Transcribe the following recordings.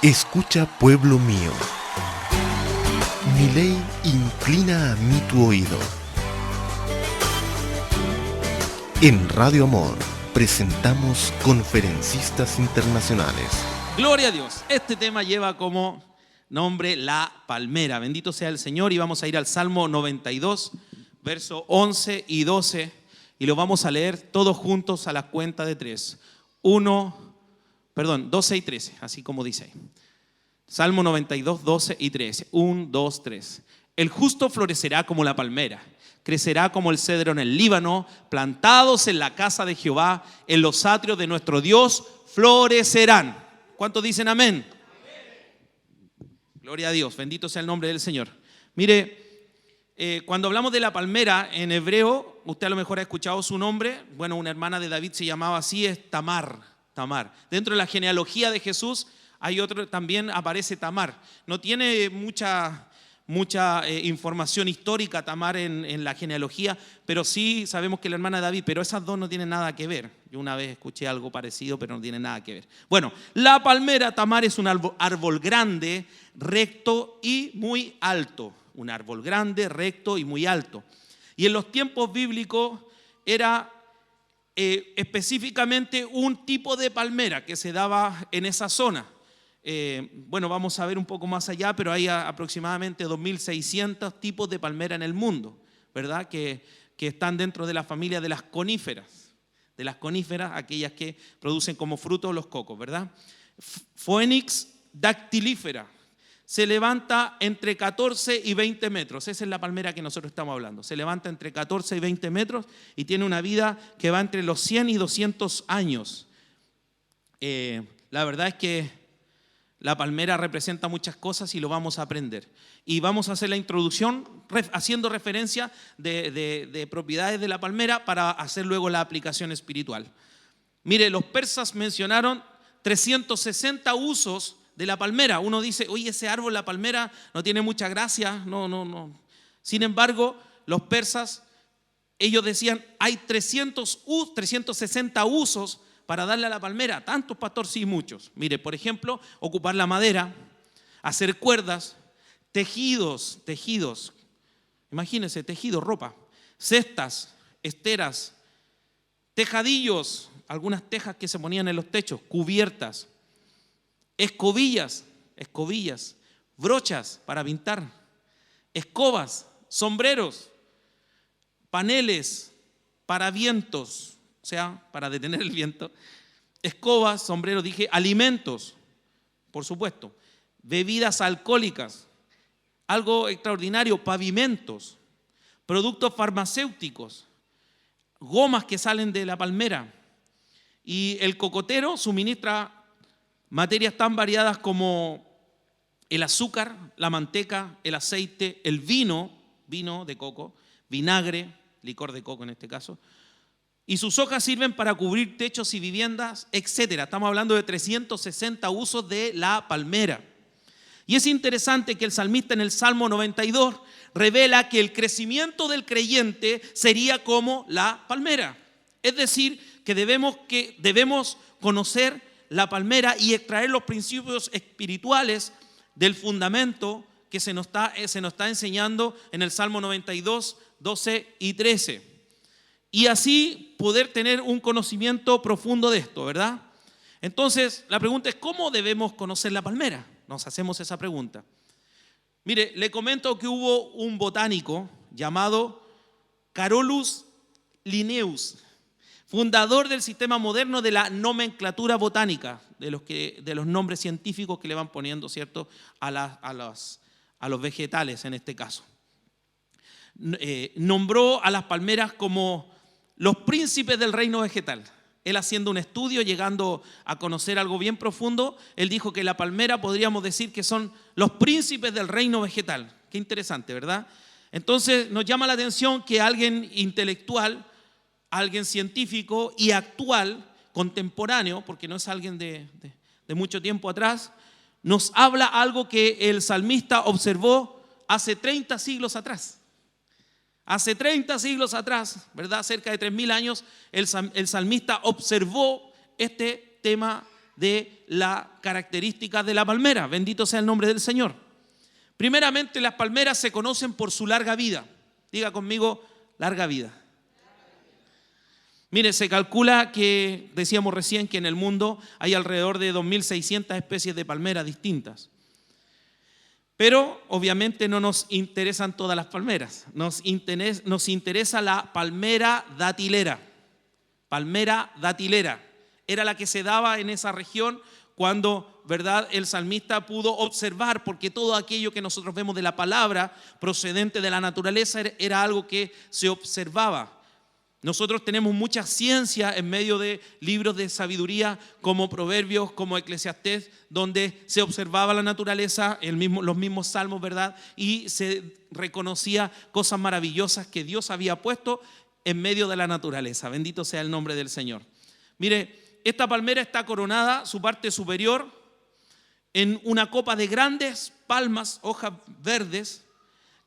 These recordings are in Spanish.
Escucha, pueblo mío, mi ley inclina a mí tu oído. En Radio Amor presentamos Conferencistas Internacionales. Gloria a Dios. Este tema lleva como nombre La Palmera. Bendito sea el Señor, y vamos a ir al Salmo 92, versos 11 y 12, y lo vamos a leer todos juntos a la cuenta de 3. 12 y 13, así como dice ahí. Salmo 92, 12 y 13. 1, 2, 3. El justo florecerá como la palmera, crecerá como el cedro en el Líbano, plantados en la casa de Jehová, en los atrios de nuestro Dios, florecerán. ¿Cuántos dicen amén? Gloria a Dios, bendito sea el nombre del Señor. Mire, cuando hablamos de la palmera en hebreo, usted a lo mejor ha escuchado su nombre. Bueno, una hermana de David se llamaba así, es Tamar. Dentro de la genealogía de Jesús hay otro, también aparece Tamar. No tiene mucha información histórica Tamar en la genealogía, pero sí sabemos que la hermana de David, pero esas dos no tienen nada que ver. Yo una vez escuché algo parecido, pero no tiene nada que ver. Bueno, la palmera Tamar es un árbol grande, recto y muy alto. Un árbol grande, recto y muy alto. Y en los tiempos bíblicos era específicamente un tipo de palmera que se daba en esa zona. Bueno, vamos a ver un poco más allá, pero hay aproximadamente 2.600 tipos de palmera en el mundo, ¿verdad? Que están dentro de la familia de las coníferas. De las coníferas, aquellas que producen como fruto los cocos, ¿verdad? Phoenix dactylifera. Se levanta entre 14 y 20 metros. Esa es la palmera que nosotros estamos hablando. Se levanta entre 14 y 20 metros y tiene una vida que va entre los 100 y 200 años. La verdad es que la palmera representa muchas cosas y lo vamos a aprender. Y vamos a hacer la introducción haciendo referencia de propiedades de la palmera para hacer luego la aplicación espiritual. Mire, los persas mencionaron 360 usos de la palmera. Uno dice, oye, ese árbol, la palmera, no tiene mucha gracia. No. Sin embargo, los persas, ellos decían, hay 360 usos para darle a la palmera. ¿Tantos, pastor? Sí, muchos. Mire, por ejemplo, ocupar la madera, hacer cuerdas, tejidos. Imagínense, tejidos, ropa, cestas, esteras, tejadillos, algunas tejas que se ponían en los techos, cubiertas, escobillas, brochas para pintar, escobas, sombreros, paneles, paravientos, o sea, para detener el viento, escobas, sombreros, alimentos, por supuesto, bebidas alcohólicas, algo extraordinario, pavimentos, productos farmacéuticos, gomas que salen de la palmera. Y el cocotero suministra materias tan variadas como el azúcar, la manteca, el aceite, el vino de coco, vinagre, licor de coco en este caso, y sus hojas sirven para cubrir techos y viviendas, etc. Estamos hablando de 360 usos de la palmera. Y es interesante que el salmista en el Salmo 92 revela que el crecimiento del creyente sería como la palmera. Es decir, que debemos conocer la palmera y extraer los principios espirituales del fundamento que se nos está enseñando en el Salmo 92, 12 y 13. Y así poder tener un conocimiento profundo de esto, ¿verdad? Entonces, la pregunta es, ¿cómo debemos conocer la palmera? Nos hacemos esa pregunta. Mire, le comento que hubo un botánico llamado Carolus Linnaeus, fundador del sistema moderno de la nomenclatura botánica, de los nombres científicos que le van poniendo, ¿cierto?, a los vegetales en este caso. Nombró a las palmeras como los príncipes del reino vegetal. Él, haciendo un estudio, llegando a conocer algo bien profundo, él dijo que la palmera podríamos decir que son los príncipes del reino vegetal. Qué interesante, ¿verdad? Entonces nos llama la atención que alguien intelectual, alguien científico y actual, contemporáneo, porque no es alguien de mucho tiempo atrás, nos habla algo que el salmista observó hace 30 siglos atrás. Hace 30 siglos atrás, ¿verdad? Cerca de 3.000 años, el salmista observó este tema de las características de la palmera. Bendito sea el nombre del Señor. Primeramente, las palmeras se conocen por su larga vida. Diga conmigo, larga vida. Mire, se calcula que, decíamos recién, que en el mundo hay alrededor de 2.600 especies de palmeras distintas. Pero obviamente no nos interesan todas las palmeras. Nos interesa la palmera datilera. Palmera datilera. Era la que se daba en esa región cuando, ¿verdad?, el salmista pudo observar, porque todo aquello que nosotros vemos de la palabra procedente de la naturaleza era algo que se observaba. Nosotros tenemos mucha ciencia en medio de libros de sabiduría como Proverbios, como Eclesiastés, donde se observaba la naturaleza, los mismos salmos, ¿verdad? Y se reconocía cosas maravillosas que Dios había puesto en medio de la naturaleza. Bendito sea el nombre del Señor. Mire, esta palmera está coronada, su parte superior, en una copa de grandes palmas, hojas verdes,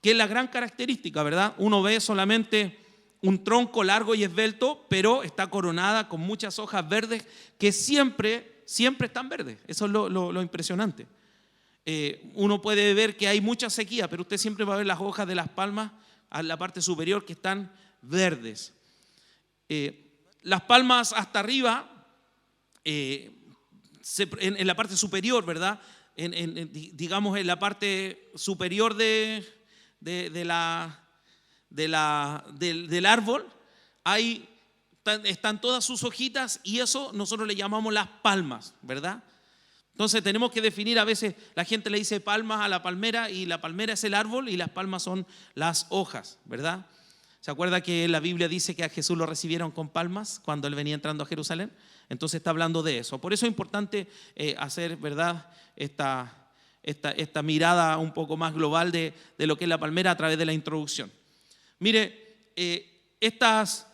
que es la gran característica, ¿verdad? Uno ve solamente un tronco largo y esbelto, pero está coronada con muchas hojas verdes que siempre están verdes. Eso es lo impresionante. Uno puede ver que hay mucha sequía, pero usted siempre va a ver las hojas de las palmas a la parte superior que están verdes. Las palmas hasta arriba, en la parte superior, ¿verdad? Digamos en la parte superior del árbol, ahí están todas sus hojitas y eso nosotros le llamamos las palmas, ¿verdad? Entonces tenemos que definir, a veces la gente le dice palmas a la palmera y la palmera es el árbol y las palmas son las hojas, ¿verdad? ¿Se acuerda que la Biblia dice que a Jesús lo recibieron con palmas cuando él venía entrando a Jerusalén? Entonces está hablando de eso. Por eso es importante hacer, ¿verdad?, esta mirada un poco más global de lo que es la palmera a través de la introducción. Mire, estas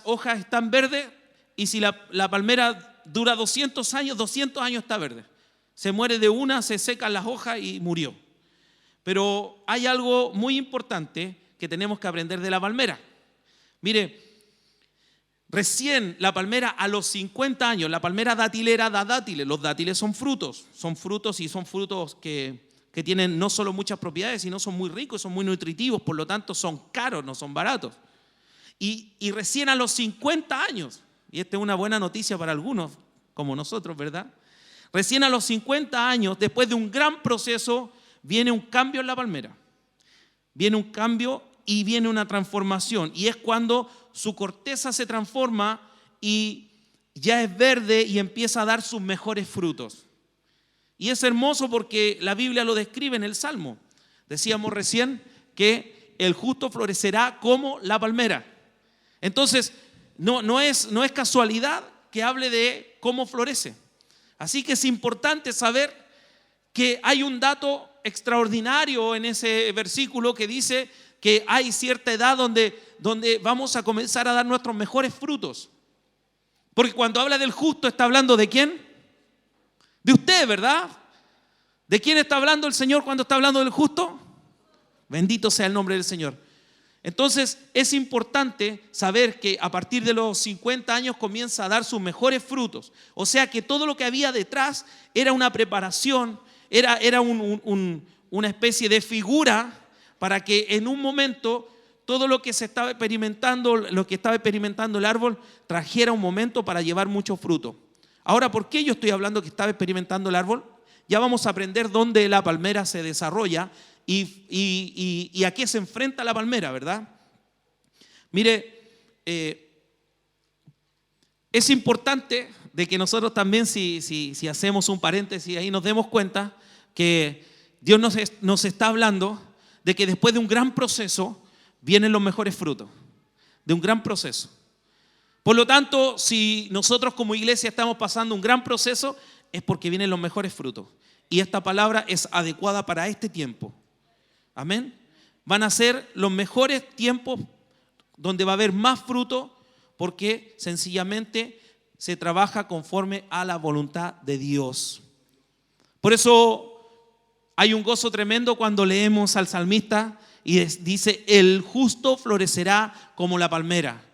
hojas están verdes y si la palmera dura 200 años está verde. Se muere de una, se secan las hojas y murió. Pero hay algo muy importante que tenemos que aprender de la palmera. Mire, recién la palmera a los 50 años, la palmera datilera da dátiles. Los dátiles son frutos que tienen no solo muchas propiedades, sino son muy ricos, son muy nutritivos, por lo tanto son caros, no son baratos. Y recién a los 50 años, y esta es una buena noticia para algunos, como nosotros, ¿verdad? Recién a los 50 años, después de un gran proceso, viene un cambio en la palmera. Viene un cambio y viene una transformación. Y es cuando su corteza se transforma y ya es verde y empieza a dar sus mejores frutos. Y es hermoso porque la Biblia lo describe en el Salmo. Decíamos recién que el justo florecerá como la palmera. Entonces, no es casualidad que hable de cómo florece. Así que es importante saber que hay un dato extraordinario en ese versículo que dice que hay cierta edad donde vamos a comenzar a dar nuestros mejores frutos. Porque cuando habla del justo, ¿está hablando de quién? De usted, ¿verdad? ¿De quién está hablando el Señor cuando está hablando del justo? Bendito sea el nombre del Señor. Entonces es importante saber que a partir de los 50 años comienza a dar sus mejores frutos. O sea que todo lo que había detrás era una preparación, era una especie de figura para que en un momento todo lo que se estaba experimentando, lo que estaba experimentando el árbol, trajera un momento para llevar mucho fruto. Ahora, ¿por qué yo estoy hablando que estaba experimentando el árbol? Ya vamos a aprender dónde la palmera se desarrolla y a qué se enfrenta la palmera, ¿verdad? Mire, es importante de que nosotros también, si hacemos un paréntesis ahí, nos demos cuenta que Dios nos está hablando de que después de un gran proceso vienen los mejores frutos, de un gran proceso. Por lo tanto, si nosotros como iglesia estamos pasando un gran proceso, es porque vienen los mejores frutos. Y esta palabra es adecuada para este tiempo. Amén. Van a ser los mejores tiempos donde va a haber más fruto porque sencillamente se trabaja conforme a la voluntad de Dios. Por eso hay un gozo tremendo cuando leemos al salmista y dice: el justo florecerá como la palmera.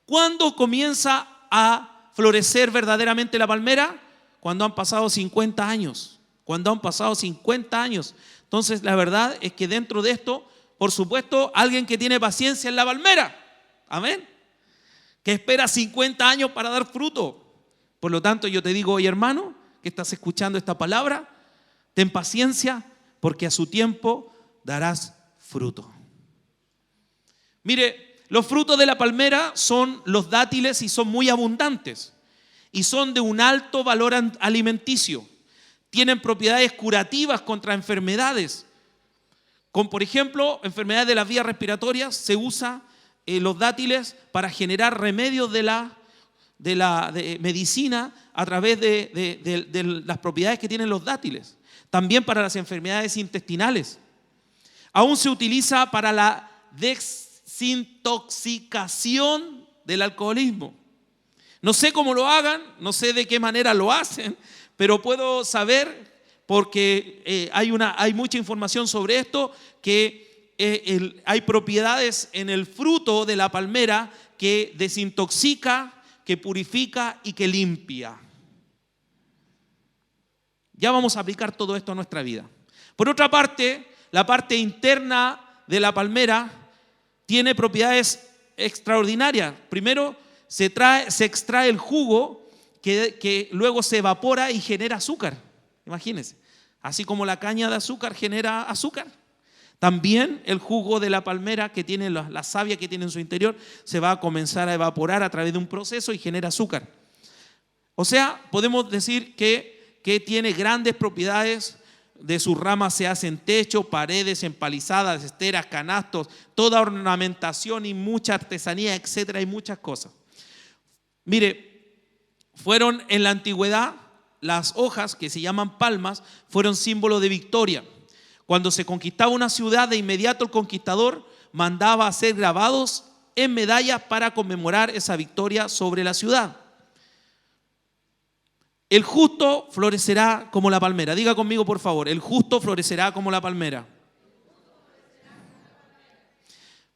¿Cuándo comienza a florecer verdaderamente la palmera? cuando han pasado 50 años. Cuando han pasado 50 años. Entonces, la verdad es que dentro de esto, por supuesto, alguien que tiene paciencia es la palmera. Amén. Que espera 50 años para dar fruto. Por lo tanto, yo te digo hoy, hermano, que estás escuchando esta palabra, ten paciencia, porque a su tiempo darás fruto. Mire, los frutos de la palmera son los dátiles y son muy abundantes. Y son de un alto valor alimenticio. Tienen propiedades curativas contra enfermedades. Como por ejemplo, enfermedades de las vías respiratorias, se usa los dátiles para generar remedios de medicina a través de las propiedades que tienen los dátiles. También para las enfermedades intestinales. Aún se utiliza para la desintoxicación del alcoholismo. No sé cómo lo hagan, no sé de qué manera lo hacen, pero puedo saber, porque hay mucha información sobre esto, que hay propiedades en el fruto de la palmera que desintoxica, que purifica y que limpia. Ya vamos a aplicar todo esto a nuestra vida. Por otra parte, la parte interna de la palmera tiene propiedades extraordinarias. Primero, se extrae el jugo que luego se evapora y genera azúcar. Imagínense, así como la caña de azúcar genera azúcar, también el jugo de la palmera que tiene la savia que tiene en su interior se va a comenzar a evaporar a través de un proceso y genera azúcar. O sea, podemos decir que tiene grandes propiedades. De sus ramas se hacen techos, paredes, empalizadas, esteras, canastos, toda ornamentación y mucha artesanía, etcétera, y muchas cosas. Mire, fueron en la antigüedad, las hojas que se llaman palmas fueron símbolo de victoria. Cuando se conquistaba una ciudad, de inmediato el conquistador mandaba hacer grabados en medallas para conmemorar esa victoria sobre la ciudad. El justo florecerá como la palmera. Diga conmigo, por favor, el justo florecerá como la palmera.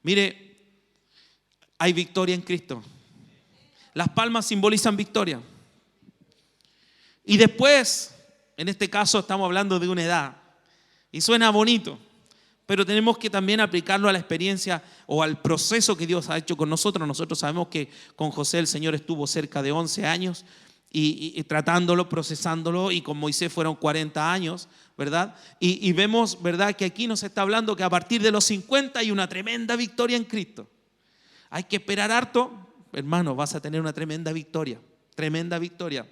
Mire, hay victoria en Cristo. Las palmas simbolizan victoria. Y después, en este caso estamos hablando de una edad. Y suena bonito, pero tenemos que también aplicarlo a la experiencia o al proceso que Dios ha hecho con nosotros. Nosotros sabemos que con José el Señor estuvo cerca de 11 años y tratándolo, procesándolo, y con Moisés fueron 40 años, ¿verdad? Y vemos, ¿verdad?, que aquí nos está hablando que a partir de los 50 hay una tremenda victoria en Cristo. Hay que esperar harto, hermano, vas a tener una tremenda victoria, tremenda victoria.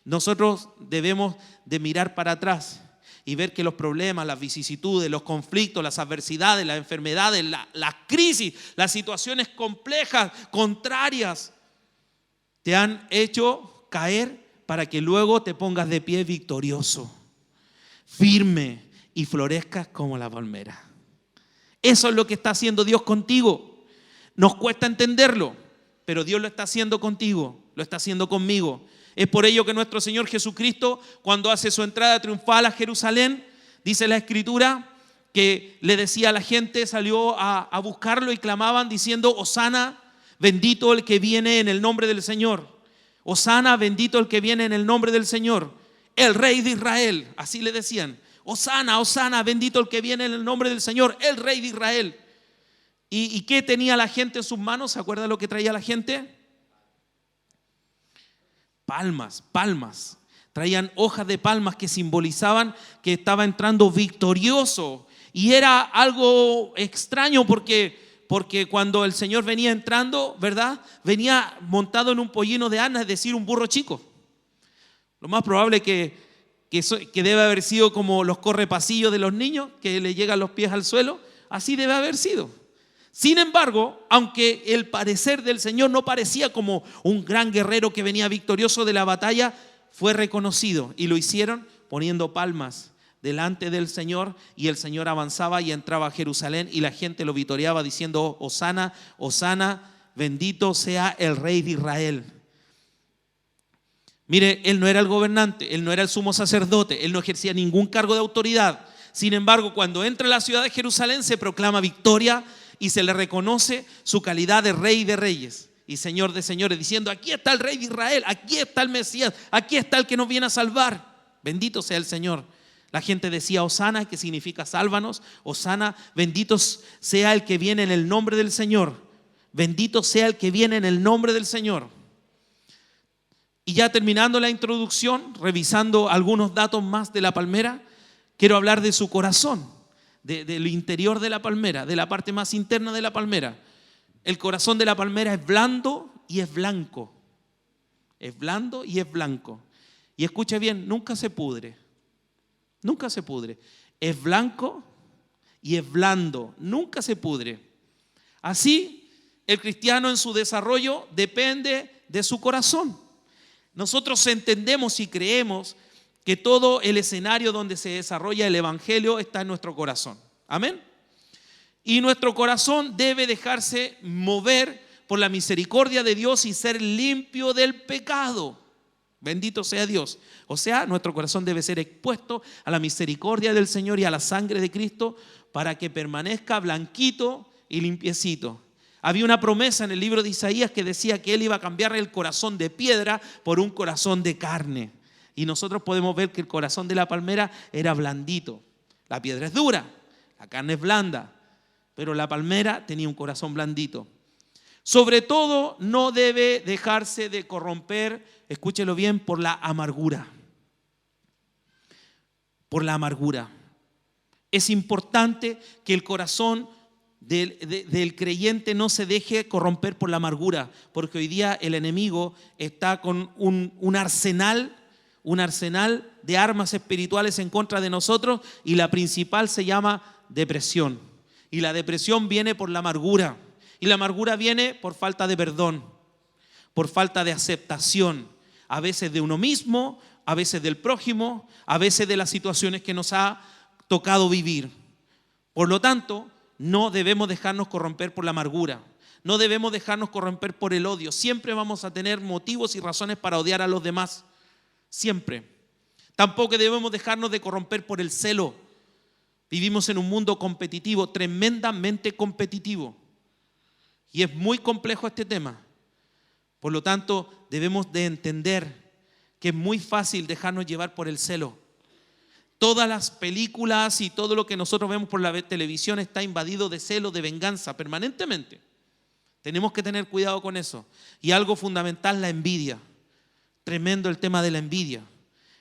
Nosotros debemos de mirar para atrás y ver que los problemas, las vicisitudes, los conflictos, las adversidades, las enfermedades, las crisis, las situaciones complejas, contrarias, te han hecho caer para que luego te pongas de pie victorioso, firme y florezcas como la palmera. Eso es lo que está haciendo Dios contigo. Nos cuesta entenderlo, pero Dios lo está haciendo contigo, lo está haciendo conmigo. Es por ello que nuestro Señor Jesucristo, cuando hace su entrada triunfal a Jerusalén, dice la Escritura que le decía a la gente, salió a buscarlo y clamaban diciendo: Hosana, bendito el que viene en el nombre del Señor. Hosana, bendito el que viene en el nombre del Señor, el Rey de Israel. Así le decían: Hosana, Hosana, bendito el que viene en el nombre del Señor, el Rey de Israel. ¿Y qué tenía la gente en sus manos? ¿Se acuerda lo que traía la gente? Palmas. Traían hojas de palmas que simbolizaban que estaba entrando victorioso. Y era algo extraño porque cuando el Señor venía entrando, ¿verdad?, venía montado en un pollino de asna, es decir, un burro chico. Lo más probable que debe haber sido como los correpasillos de los niños, que le llegan los pies al suelo. Así debe haber sido. Sin embargo, aunque el parecer del Señor no parecía como un gran guerrero que venía victorioso de la batalla, fue reconocido y lo hicieron poniendo palmas delante del Señor, y el Señor avanzaba y entraba a Jerusalén y la gente lo vitoreaba diciendo: Hosana, Hosana, bendito sea el Rey de Israel. Mire, él no era el gobernante, él no era el sumo sacerdote, él no ejercía ningún cargo de autoridad. Sin embargo, cuando entra a la ciudad de Jerusalén se proclama victoria y se le reconoce su calidad de Rey de Reyes. y Señor de señores, diciendo: aquí está el Rey de Israel, aquí está el Mesías, aquí está el que nos viene a salvar. Bendito sea el Señor. La gente decía Hosana, que significa sálvanos. Hosana, bendito sea el que viene en el nombre del Señor. Bendito sea el que viene en el nombre del Señor. Y ya terminando la introducción, revisando algunos datos más de la palmera, quiero hablar de su corazón, del interior de la palmera, de la parte más interna de la palmera. El corazón de la palmera es blando y es blanco. Es blando y es blanco. Y escuche bien, nunca se pudre. Nunca se pudre. Es blanco y es blando. Nunca se pudre. Así, el cristiano en su desarrollo depende de su corazón. Nosotros entendemos y creemos que todo el escenario donde se desarrolla el evangelio está en nuestro corazón. Amén. Y nuestro corazón debe dejarse mover por la misericordia de Dios y ser limpio del pecado. Bendito sea Dios. O sea, nuestro corazón debe ser expuesto a la misericordia del Señor y a la sangre de Cristo para que permanezca blanquito y limpiecito. Había una promesa en el libro de Isaías que decía que Él iba a cambiar el corazón de piedra por un corazón de carne. Y nosotros podemos ver que el corazón de la palmera era blandito. La piedra es dura, la carne es blanda, pero la palmera tenía un corazón blandito. Sobre todo, no debe dejarse de corromper, escúchelo bien, por la amargura. Por la amargura. Es importante que el corazón del creyente no se deje corromper por la amargura, porque hoy día el enemigo está con un arsenal de armas espirituales en contra de nosotros, y la principal se llama depresión. Y la depresión viene por la amargura. Y la amargura viene por falta de perdón, por falta de aceptación, a veces de uno mismo, a veces del prójimo, a veces de las situaciones que nos ha tocado vivir. Por lo tanto, no debemos dejarnos corromper por la amargura, no debemos dejarnos corromper por el odio. Siempre vamos a tener motivos y razones para odiar a los demás, siempre. Tampoco debemos dejarnos de corromper por el celo. Vivimos en un mundo competitivo, tremendamente competitivo. Y es muy complejo este tema. Por lo tanto, debemos de entender que es muy fácil dejarnos llevar por el celo. Todas las películas y todo lo que nosotros vemos por la televisión está invadido de celo, de venganza, permanentemente. Tenemos que tener cuidado con eso. Y algo fundamental, la envidia. Tremendo el tema de la envidia.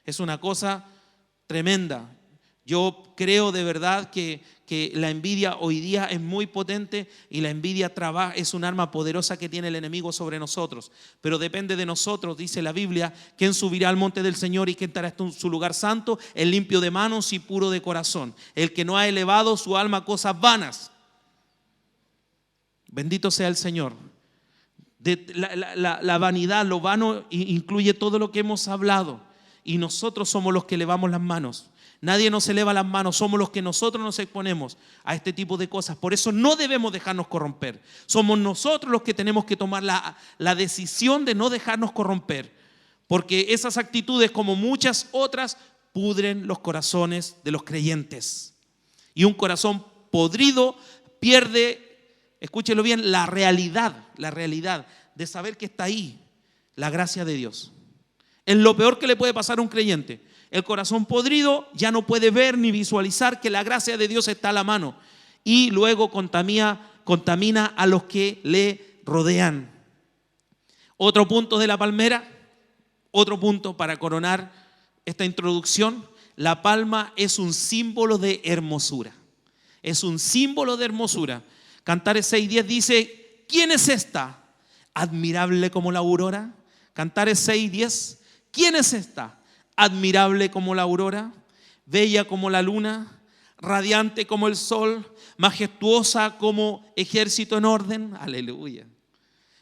Es una cosa tremenda. Yo creo de verdad que la envidia hoy día es muy potente, y la envidia es un arma poderosa que tiene el enemigo sobre nosotros. Pero depende de nosotros, dice la Biblia: ¿quién subirá al monte del Señor y quién estará en su lugar santo? El limpio de manos y puro de corazón, el que no ha elevado su alma a cosas vanas. Bendito sea el Señor. La vanidad, lo vano, incluye todo lo que hemos hablado, y nosotros somos los que elevamos las manos. Nadie nos eleva las manos, somos los que nosotros nos exponemos a este tipo de cosas. Por eso no debemos dejarnos corromper. Somos nosotros los que tenemos que tomar la decisión de no dejarnos corromper, porque esas actitudes, como muchas otras, pudren los corazones de los creyentes. Y un corazón podrido pierde, escúchelo bien, la realidad de saber que está ahí la gracia de Dios. Es lo peor que le puede pasar a un creyente. El corazón podrido ya no puede ver ni visualizar que la gracia de Dios está a la mano, y luego contamina a los que le rodean. Otro punto de la palmera, otro punto para coronar esta introducción: la palma es un símbolo de hermosura. Es un símbolo de hermosura. Cantares 6:10 dice: ¿quién es esta? Admirable como la aurora. Cantares 6:10. ¿Quién es esta? Admirable como la aurora, bella como la luna, radiante como el sol, majestuosa como ejército en orden. Aleluya.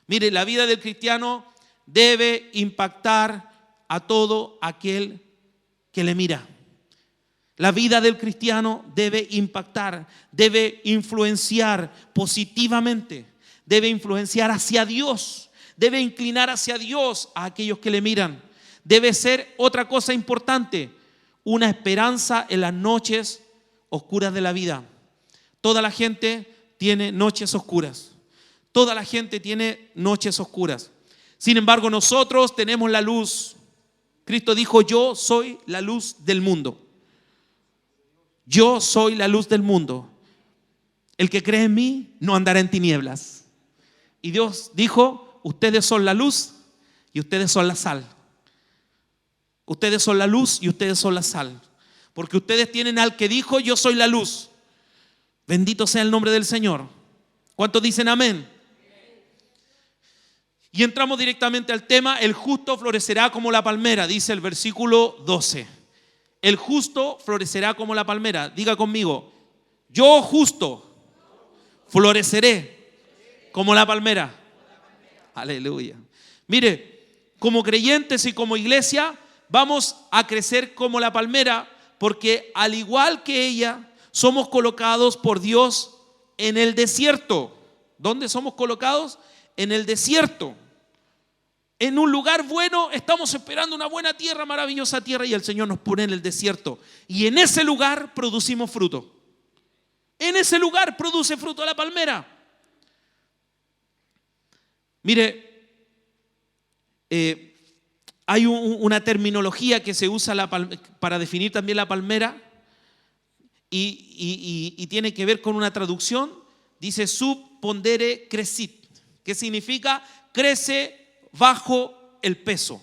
Mire, la vida del cristiano debe impactar a todo aquel que le mira. La vida del cristiano debe impactar, debe influenciar positivamente, debe influenciar hacia Dios, debe inclinar hacia Dios a aquellos que le miran. Debe ser, otra cosa importante, una esperanza en las noches oscuras de la vida. Toda la gente tiene noches oscuras. Toda la gente tiene noches oscuras. Sin embargo, nosotros tenemos la luz. Cristo dijo, yo soy la luz del mundo. Yo soy la luz del mundo. El que cree en mí no andará en tinieblas. Y Dios dijo, ustedes son la luz y ustedes son la sal. Ustedes son la luz y ustedes son la sal. Porque ustedes tienen al que dijo, yo soy la luz. Bendito sea el nombre del Señor. ¿Cuántos dicen amén? Y entramos directamente al tema. El justo florecerá como la palmera, dice el versículo 12. El justo florecerá como la palmera. Diga conmigo, yo justo floreceré como la palmera. Aleluya. Mire, como creyentes y como iglesia vamos a crecer como la palmera, porque al igual que ella somos colocados por Dios en el desierto. ¿Dónde somos colocados? En el desierto. En un lugar bueno, estamos esperando una buena tierra, maravillosa tierra, y el Señor nos pone en el desierto. Y en ese lugar producimos fruto. En ese lugar produce fruto la palmera. Mire, hay una terminología que se usa para definir también la palmera y tiene que ver con una traducción. Dice sub pondere crescit, que significa crece bajo el peso.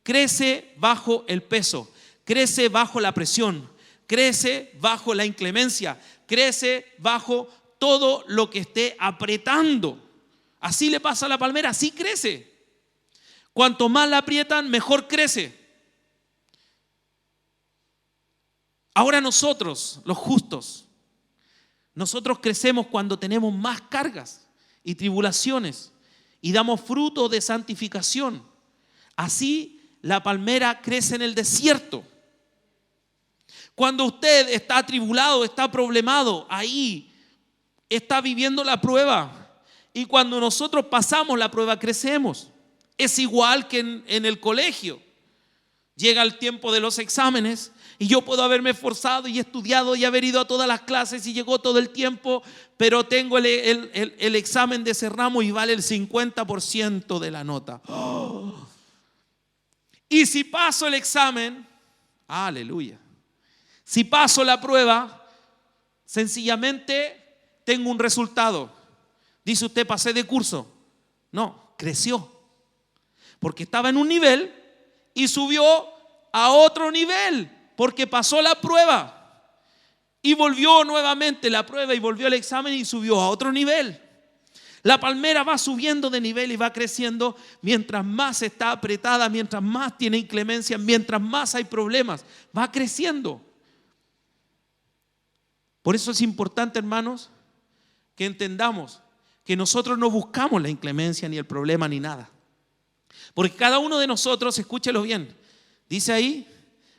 Crece bajo el peso. Crece bajo la presión. Crece bajo la inclemencia. Crece bajo todo lo que esté apretando. Así le pasa a la palmera, así crece. Cuanto más la aprietan, mejor crece. Ahora nosotros, los justos, nosotros crecemos cuando tenemos más cargas y tribulaciones y damos fruto de santificación. Así la palmera crece en el desierto. Cuando usted está atribulado, está problemado, ahí está viviendo la prueba. Y cuando nosotros pasamos la prueba, crecemos. Es igual que en el colegio. Llega el tiempo de los exámenes y yo puedo haberme esforzado y estudiado y haber ido a todas las clases y llegó todo el tiempo, pero tengo el examen de ese ramo y vale el 50% de la nota. ¡Oh! Y si paso el examen, aleluya, si paso la prueba, sencillamente tengo un resultado. Dice usted, pasé de curso. No, creció. Porque estaba en un nivel y subió a otro nivel. Porque pasó la prueba. Y volvió nuevamente la prueba y volvió el examen y subió a otro nivel. La palmera va subiendo de nivel y va creciendo mientras más está apretada, mientras más tiene inclemencia, mientras más hay problemas. Va creciendo. Por eso es importante, hermanos, que entendamos que nosotros no buscamos la inclemencia, ni el problema, ni nada. Porque cada uno de nosotros, escúchelo bien, dice ahí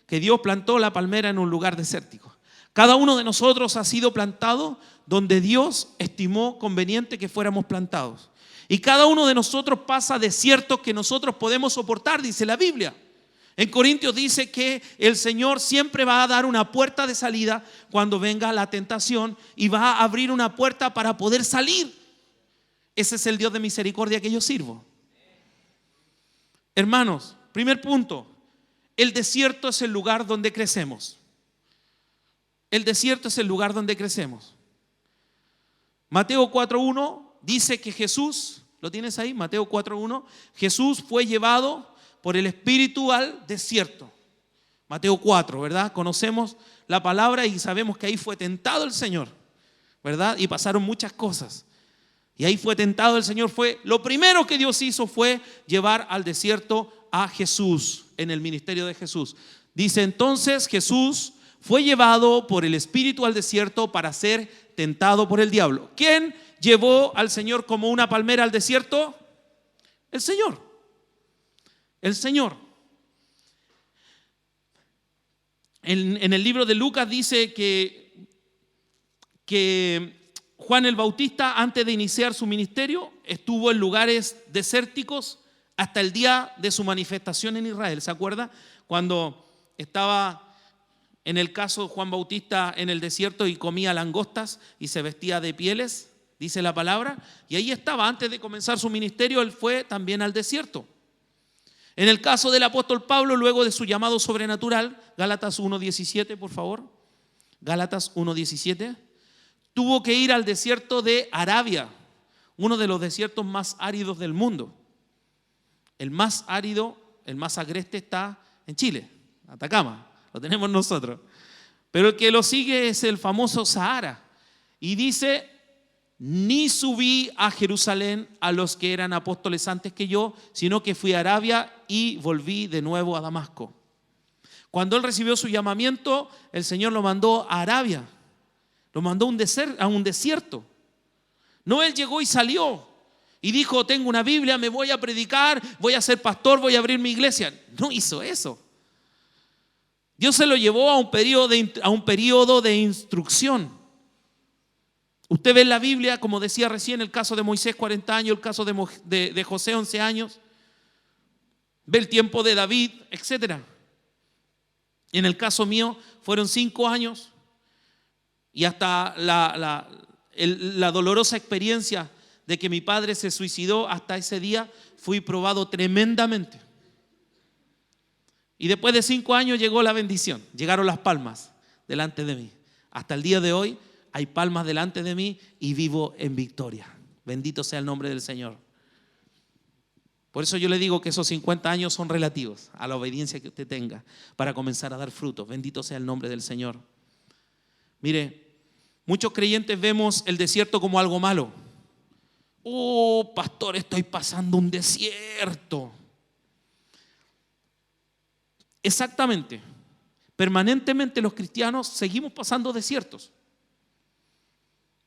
que Dios plantó la palmera en un lugar desértico. Cada uno de nosotros ha sido plantado donde Dios estimó conveniente que fuéramos plantados. Y cada uno de nosotros pasa desiertos que nosotros podemos soportar, dice la Biblia. En Corintios dice que el Señor siempre va a dar una puerta de salida cuando venga la tentación y va a abrir una puerta para poder salir. Ese es el Dios de misericordia que yo sirvo. Hermanos, primer punto, el desierto es el lugar donde crecemos. El desierto es el lugar donde crecemos. Mateo 4:1 dice que Jesús, ¿lo tienes ahí? Mateo 4:1, Jesús fue llevado por el Espíritu al desierto. Mateo 4, ¿verdad? Conocemos la palabra y sabemos que ahí fue tentado el Señor, ¿verdad? Y pasaron muchas cosas. Y ahí fue tentado el Señor. Lo primero que Dios hizo fue llevar al desierto a Jesús, en el ministerio de Jesús. Dice entonces Jesús fue llevado por el Espíritu al desierto para ser tentado por el diablo. ¿Quién llevó al Señor como una palmera al desierto? El Señor. El Señor. En el libro de Lucas dice que Juan el Bautista, antes de iniciar su ministerio, estuvo en lugares desérticos hasta el día de su manifestación en Israel. ¿Se acuerda? Cuando estaba, en el caso de Juan Bautista, en el desierto y comía langostas y se vestía de pieles. dice la palabra, y ahí estaba, antes de comenzar su ministerio, él fue también al desierto. En el caso del apóstol Pablo, luego de su llamado sobrenatural, Gálatas 1:17, por favor, Gálatas 1:17, tuvo que ir al desierto de Arabia, uno de los desiertos más áridos del mundo. El más árido, el más agreste está en Chile, Atacama, lo tenemos nosotros. Pero el que lo sigue es el famoso Sahara. Y dice: ni subí a Jerusalén a los que eran apóstoles antes que yo, sino que fui a Arabia y volví de nuevo a Damasco. Cuando él recibió su llamamiento, el Señor lo mandó a Arabia, lo mandó a un desierto. No, él llegó y salió y dijo: tengo una Biblia, me voy a predicar, voy a ser pastor, voy a abrir mi iglesia. No hizo eso. Dios se lo llevó a un periodo de instrucción. Usted ve en la Biblia, como decía recién, el caso de Moisés 40 años, el caso de José 11 años, ve el tiempo de David, etc. En el caso mío fueron 5 años y hasta la dolorosa experiencia de que mi padre se suicidó, hasta ese día fui probado tremendamente. Y después de 5 años llegó la bendición, llegaron las palmas delante de mí. Hasta el día de hoy hay palmas delante de mí y vivo en victoria. Bendito sea el nombre del Señor. Por eso yo le digo que esos 50 años son relativos a la obediencia que usted tenga para comenzar a dar frutos. Bendito sea el nombre del Señor. Mire, muchos creyentes vemos el desierto como algo malo. Oh, pastor, estoy pasando un desierto. Exactamente. Permanentemente los cristianos seguimos pasando desiertos.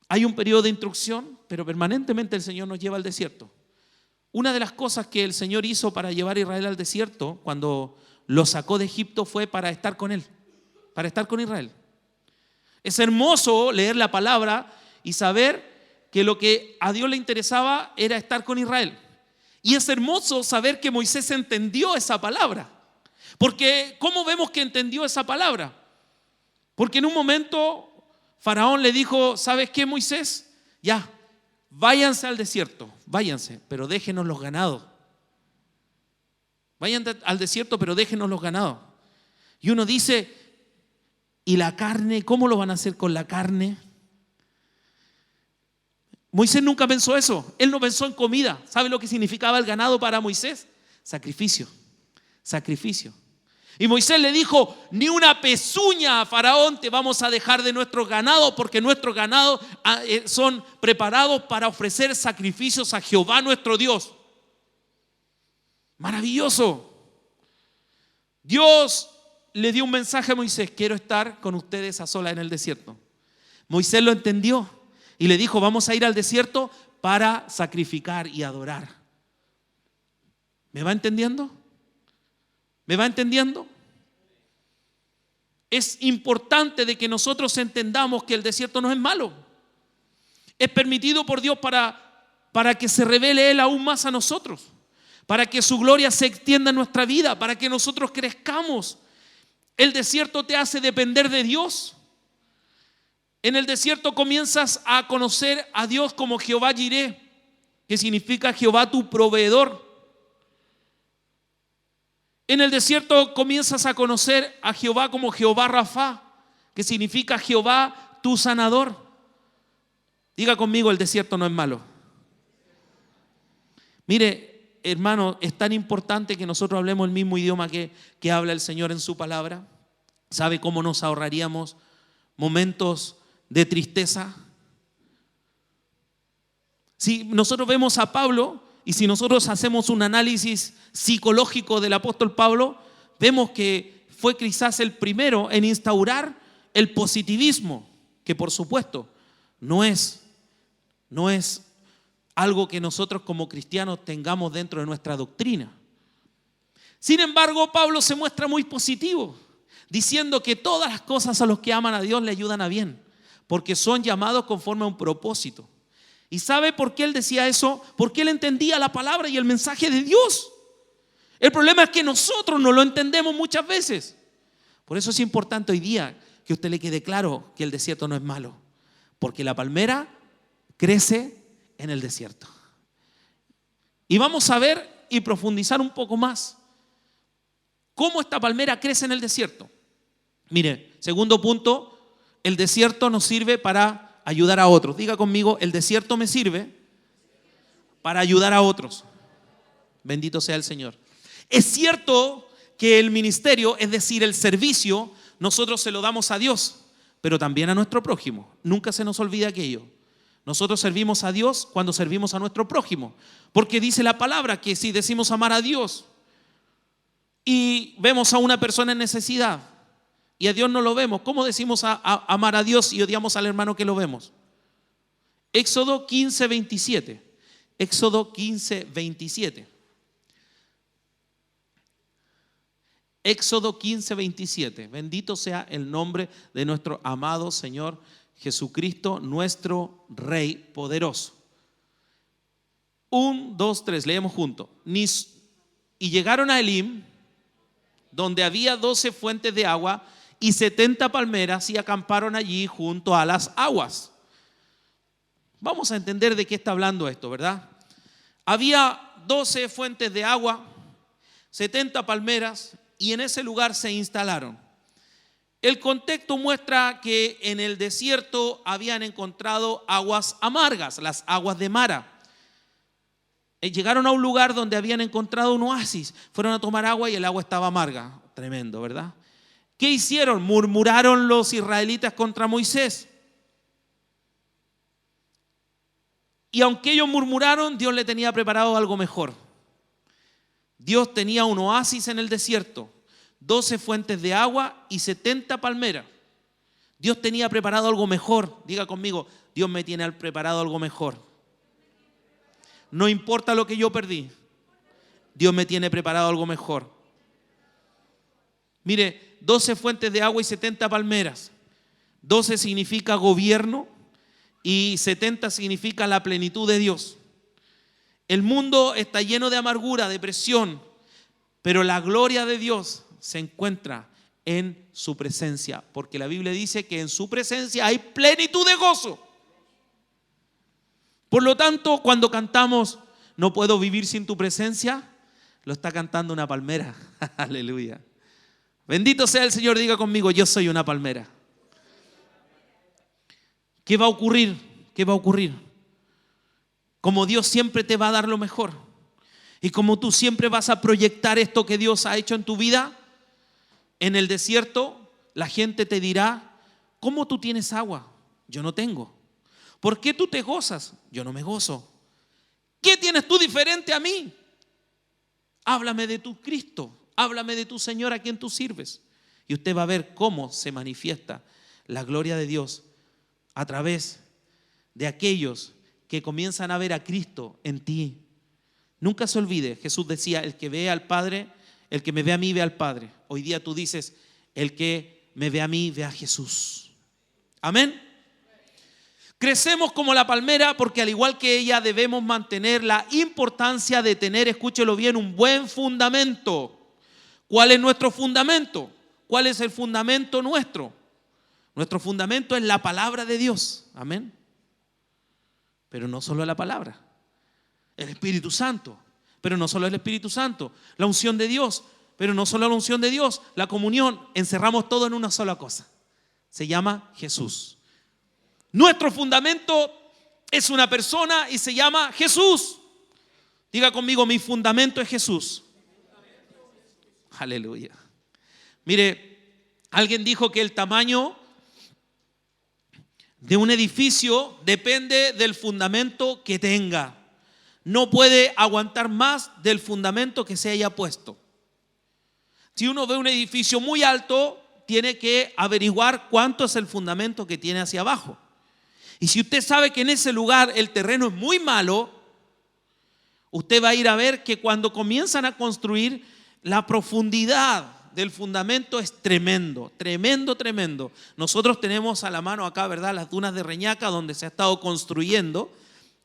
Hay un periodo de instrucción, pero permanentemente el Señor nos lleva al desierto. Una de las cosas que el Señor hizo para llevar a Israel al desierto, cuando lo sacó de Egipto, fue para estar con él, para estar con Israel. Es hermoso leer la palabra y saber que lo que a Dios le interesaba era estar con Israel. Y es hermoso saber que Moisés entendió esa palabra. Porque ¿cómo vemos que entendió esa palabra? Porque en un momento Faraón le dijo: ¿sabes qué, Moisés? Ya, váyanse al desierto, váyanse, pero déjenos los ganados. Vayan al desierto, pero déjenos los ganados. Y uno dice: ¿y la carne? ¿Cómo lo van a hacer con la carne? Moisés nunca pensó eso. Él no pensó en comida. ¿Sabe lo que significaba el ganado para Moisés? Sacrificio, sacrificio. Y Moisés le dijo: ni una pezuña a Faraón te vamos a dejar de nuestros ganados, porque nuestros ganados son preparados para ofrecer sacrificios a Jehová nuestro Dios. Maravilloso. Dios le dio un mensaje a Moisés: quiero estar con ustedes a solas en el desierto. Moisés lo entendió y le dijo: vamos a ir al desierto para sacrificar y adorar. ¿Me va entendiendo? ¿Me va entendiendo? Es importante de que nosotros entendamos que el desierto no es malo. Es permitido por Dios para que se revele Él aún más a nosotros, para que su gloria se extienda en nuestra vida, para que nosotros crezcamos. El desierto te hace depender de Dios. En el desierto comienzas a conocer a Dios como Jehová Jireh, que significa Jehová tu proveedor. En el desierto comienzas a conocer a Jehová como Jehová Rafa, que significa Jehová tu sanador. Diga conmigo: el desierto no es malo. Mire, hermano, es tan importante que nosotros hablemos el mismo idioma que habla el Señor en su palabra. ¿Sabe cómo nos ahorraríamos momentos de tristeza? Si nosotros vemos a Pablo, y si nosotros hacemos un análisis psicológico del apóstol Pablo, vemos que fue quizás el primero en instaurar el positivismo, que por supuesto no es algo que nosotros como cristianos tengamos dentro de nuestra doctrina. Sin embargo, Pablo se muestra muy positivo, diciendo que todas las cosas a los que aman a Dios le ayudan a bien, porque son llamados conforme a un propósito. ¿Y sabe por qué él decía eso? Porque él entendía la palabra y el mensaje de Dios. El problema es que nosotros no lo entendemos muchas veces. Por eso es importante hoy día que a usted le quede claro que el desierto no es malo, porque la palmera crece en el desierto. Y vamos a ver y profundizar un poco más cómo esta palmera crece en el desierto. Mire, segundo punto, el desierto nos sirve para ayudar a otros. Diga conmigo, el desierto me sirve para ayudar a otros. Bendito sea el Señor. Es cierto que el ministerio, es decir, el servicio, nosotros se lo damos a Dios, pero también a nuestro prójimo. Nunca se nos olvide aquello. Nosotros servimos a Dios cuando servimos a nuestro prójimo, porque dice la palabra que si decimos amar a Dios y vemos a una persona en necesidad y a Dios no lo vemos, ¿cómo decimos amar a Dios y odiamos al hermano que lo vemos? Éxodo 15:27. Éxodo 15:27. Éxodo 15:27. Bendito sea el nombre de nuestro amado Señor Jesucristo, nuestro Rey poderoso. 1, 2, 3, leemos juntos. Y llegaron a Elim, donde había 12 fuentes de agua y 70 palmeras, y acamparon allí junto a las aguas. Vamos a entender de qué está hablando esto, ¿verdad? Había 12 fuentes de agua, 70 palmeras, y en ese lugar se instalaron. El contexto muestra que en el desierto habían encontrado aguas amargas, las aguas de Mara. Llegaron a un lugar donde habían encontrado un oasis, fueron a tomar agua y el agua estaba amarga. Tremendo, ¿verdad? ¿Qué hicieron? Murmuraron los israelitas contra Moisés. Y aunque ellos murmuraron, Dios le tenía preparado algo mejor. Dios tenía un oasis en el desierto, 12 fuentes de agua y 70 palmeras. Dios tenía preparado algo mejor. Diga conmigo, Dios me tiene preparado algo mejor. No importa lo que yo perdí, Dios me tiene preparado algo mejor. Mire, 12 fuentes de agua y 70 palmeras. 12 significa gobierno y 70 significa la plenitud de Dios. El mundo está lleno de amargura, depresión, pero la gloria de Dios se encuentra en su presencia, porque la Biblia dice que en su presencia hay plenitud de gozo. Por lo tanto, cuando cantamos "No puedo vivir sin tu presencia", lo está cantando una palmera. Aleluya. Bendito sea el Señor. Diga conmigo, yo soy una palmera. ¿Qué va a ocurrir? ¿Qué va a ocurrir? Como Dios siempre te va a dar lo mejor, y como tú siempre vas a proyectar esto que Dios ha hecho en tu vida, en el desierto la gente te dirá: ¿cómo tú tienes agua? Yo no tengo. ¿Por qué tú te gozas? Yo no me gozo. ¿Qué tienes tú diferente a mí? Háblame de tu Cristo, háblame de tu Señor a quien tú sirves. Y usted va a ver cómo se manifiesta la gloria de Dios a través de aquellos que comienzan a ver a Cristo en ti. Nunca se olvide, Jesús decía: el que ve al Padre, el que me ve a mí, ve al Padre. Hoy día tú dices: el que me ve a mí, ve a Jesús. Amén. Crecemos como la palmera porque al igual que ella debemos mantener la importancia de tener, escúchelo bien, un buen fundamento. ¿Cuál es nuestro fundamento? ¿Cuál es el fundamento nuestro? Nuestro fundamento es la palabra de Dios. Amén. Pero no solo la palabra, el Espíritu Santo, pero no solo el Espíritu Santo, la unción de Dios, pero no solo la unción de Dios, la comunión. Encerramos todo en una sola cosa, se llama Jesús. Nuestro fundamento es una persona y se llama Jesús. Diga conmigo, mi fundamento es Jesús. Aleluya. Mire, alguien dijo que el tamaño de un edificio depende del fundamento que tenga. No puede aguantar más del fundamento que se haya puesto. Si uno ve un edificio muy alto, tiene que averiguar cuánto es el fundamento que tiene hacia abajo. Y si usted sabe que en ese lugar el terreno es muy malo, usted va a ir a ver que cuando comienzan a construir, la profundidad del fundamento es tremendo, tremendo, tremendo. Nosotros tenemos a la mano acá, ¿verdad?, las dunas de Reñaca, donde se ha estado construyendo,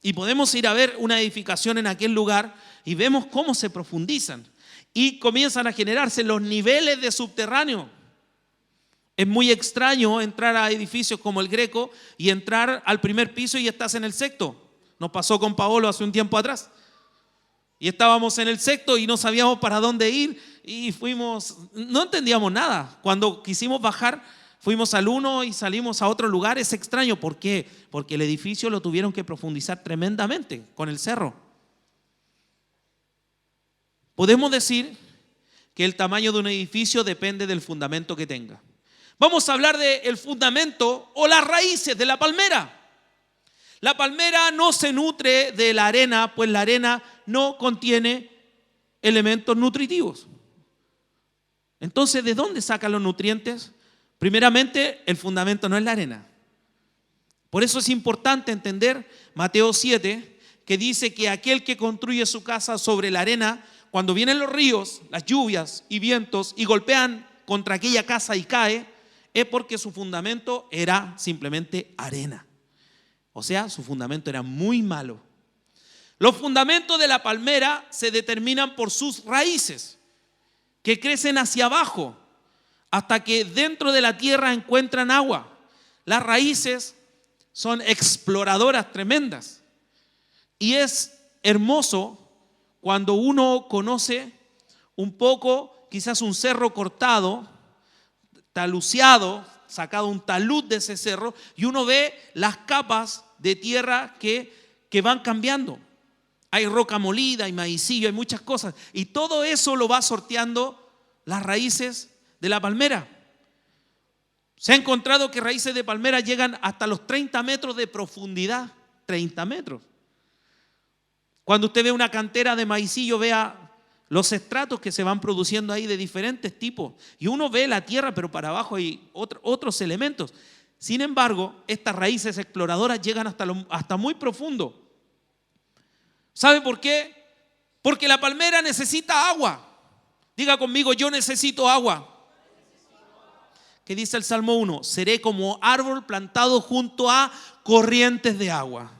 y podemos ir a ver una edificación en aquel lugar y vemos cómo se profundizan y comienzan a generarse los niveles de subterráneo. Es muy extraño entrar a edificios como el Greco y entrar al primer piso y estás en el sexto. Nos pasó con Paolo hace un tiempo atrás. Y estábamos en el sexto y no sabíamos para dónde ir y no entendíamos nada. Cuando quisimos bajar, fuimos al 1 y salimos a otro lugar. Es extraño. ¿Por qué? Porque el edificio lo tuvieron que profundizar tremendamente con el cerro. Podemos decir que el tamaño de un edificio depende del fundamento que tenga. Vamos a hablar del fundamento o las raíces de la palmera. La palmera no se nutre de la arena, pues la arena no contiene elementos nutritivos. Entonces, ¿de dónde sacan los nutrientes? Primeramente, el fundamento no es la arena. Por eso es importante entender Mateo 7, que dice que aquel que construye su casa sobre la arena, cuando vienen los ríos, las lluvias y vientos y golpean contra aquella casa y cae, es porque su fundamento era simplemente arena. O sea, su fundamento era muy malo. Los fundamentos de la palmera se determinan por sus raíces, que crecen hacia abajo, hasta que dentro de la tierra encuentran agua. Las raíces son exploradoras tremendas. Y es hermoso cuando uno conoce un poco, quizás un cerro cortado, taluceado, sacado un talud de ese cerro, y uno ve las capas de tierra que van cambiando. Hay roca molida, hay maicillo, hay muchas cosas. Y todo eso lo va sorteando las raíces de la palmera. Se ha encontrado que raíces de palmera llegan hasta los 30 metros de profundidad. 30 metros. Cuando usted ve una cantera de maicillo, vea los estratos que se van produciendo ahí de diferentes tipos. Y uno ve la tierra, pero para abajo hay otros elementos. Sin embargo, estas raíces exploradoras llegan hasta muy profundo. ¿Sabe por qué? Porque la palmera necesita agua. Diga conmigo, yo necesito agua. ¿Qué dice el Salmo 1? Seré como árbol plantado junto a corrientes de agua.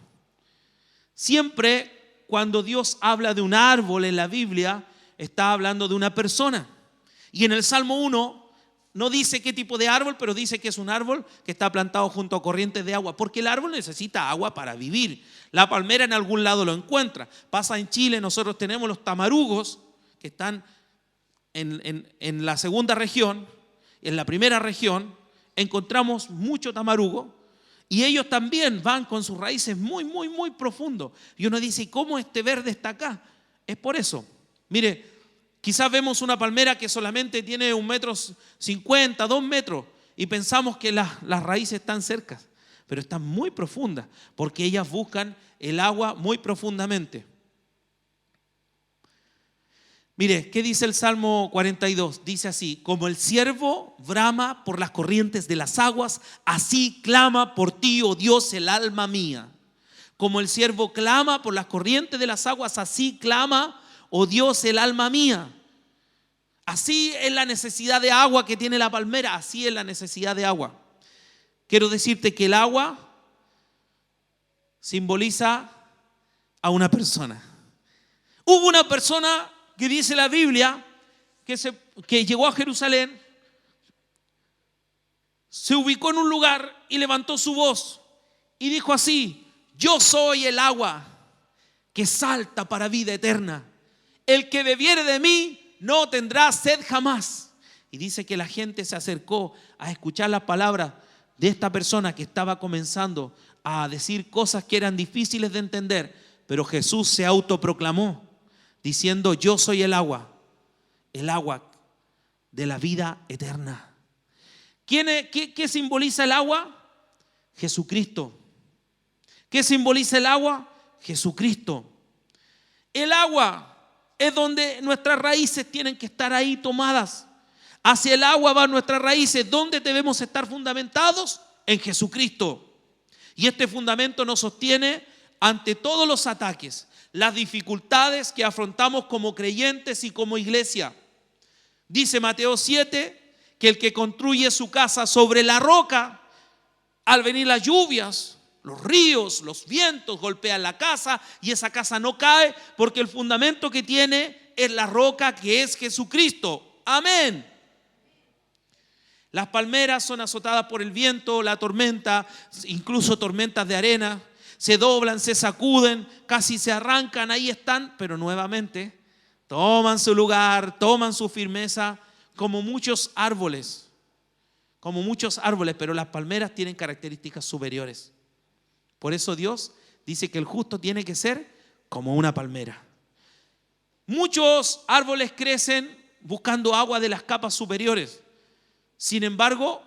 Siempre cuando Dios habla de un árbol en la Biblia, está hablando de una persona. Y en el Salmo 1 no dice qué tipo de árbol, pero dice que es un árbol que está plantado junto a corrientes de agua, porque el árbol necesita agua para vivir. La palmera en algún lado lo encuentra. Pasa en Chile, nosotros tenemos los tamarugos que están en la segunda región. En la primera región encontramos mucho tamarugo y ellos también van con sus raíces muy, muy, muy profundo. Y uno dice, ¿y cómo este verde está acá? Es por eso. Mire, quizás vemos una palmera que solamente tiene 1,50 m, 2 metros y pensamos que las raíces están cerca, pero están muy profundas porque ellas buscan el agua muy profundamente. Mire, ¿qué dice el Salmo 42? Dice así: como el ciervo brama por las corrientes de las aguas, así clama por ti, oh Dios, el alma mía. Como el ciervo clama por las corrientes de las aguas, así clama, oh Dios, el alma mía. Así es la necesidad de agua que tiene la palmera, así es la necesidad de agua. Quiero decirte que el agua simboliza a una persona. Hubo una persona que dice la Biblia que llegó a Jerusalén, se ubicó en un lugar y levantó su voz y dijo así: yo soy el agua que salta para vida eterna. El que bebiere de mí no tendrá sed jamás. Y dice que la gente se acercó a escuchar las palabras de esta persona que estaba comenzando a decir cosas que eran difíciles de entender, pero Jesús se autoproclamó diciendo: yo soy el agua de la vida eterna. ¿Qué simboliza el agua? Jesucristo. ¿Qué simboliza el agua? Jesucristo. El agua es donde nuestras raíces tienen que estar ahí tomadas. Hacia el agua van nuestras raíces. ¿Dónde debemos estar fundamentados? En Jesucristo. Y este fundamento nos sostiene ante todos los ataques, las dificultades que afrontamos como creyentes y como iglesia. Dice Mateo 7 que el que construye su casa sobre la roca, al venir las lluvias, los ríos, los vientos golpean la casa y esa casa no cae porque el fundamento que tiene es la roca que es Jesucristo. Amén. Las palmeras son azotadas por el viento, la tormenta, incluso tormentas de arena. Se doblan, se sacuden, casi se arrancan, ahí están, pero nuevamente toman su lugar, toman su firmeza, como muchos árboles, pero las palmeras tienen características superiores. Por eso Dios dice que el justo tiene que ser como una palmera. Muchos árboles crecen buscando agua de las capas superiores. Sin embargo,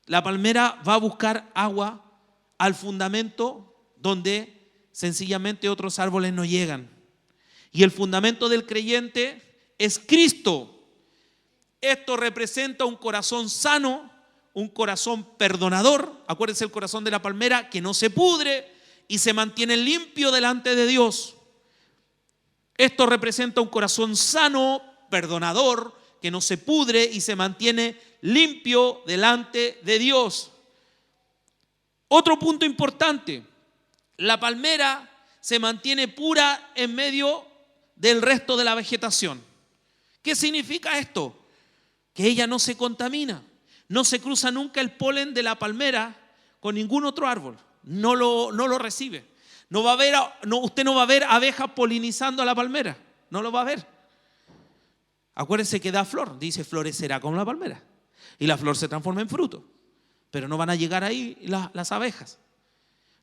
la palmera va a buscar agua al fundamento donde sencillamente otros árboles no llegan. Y el fundamento del creyente es Cristo. Esto representa un corazón sano, un corazón perdonador. Acuérdense, el corazón de la palmera que no se pudre y se mantiene limpio delante de Dios. Esto representa un corazón sano, perdonador, que no se pudre y se mantiene limpio delante de Dios. Otro punto importante: la palmera se mantiene pura en medio del resto de la vegetación. ¿Qué significa esto? Que ella no se contamina. No se cruza nunca el polen de la palmera con ningún otro árbol. No lo recibe. Usted no va a ver abejas polinizando a la palmera. No lo va a ver. Acuérdense que da flor. Dice, florecerá como la palmera. Y la flor se transforma en fruto. Pero no van a llegar ahí las abejas.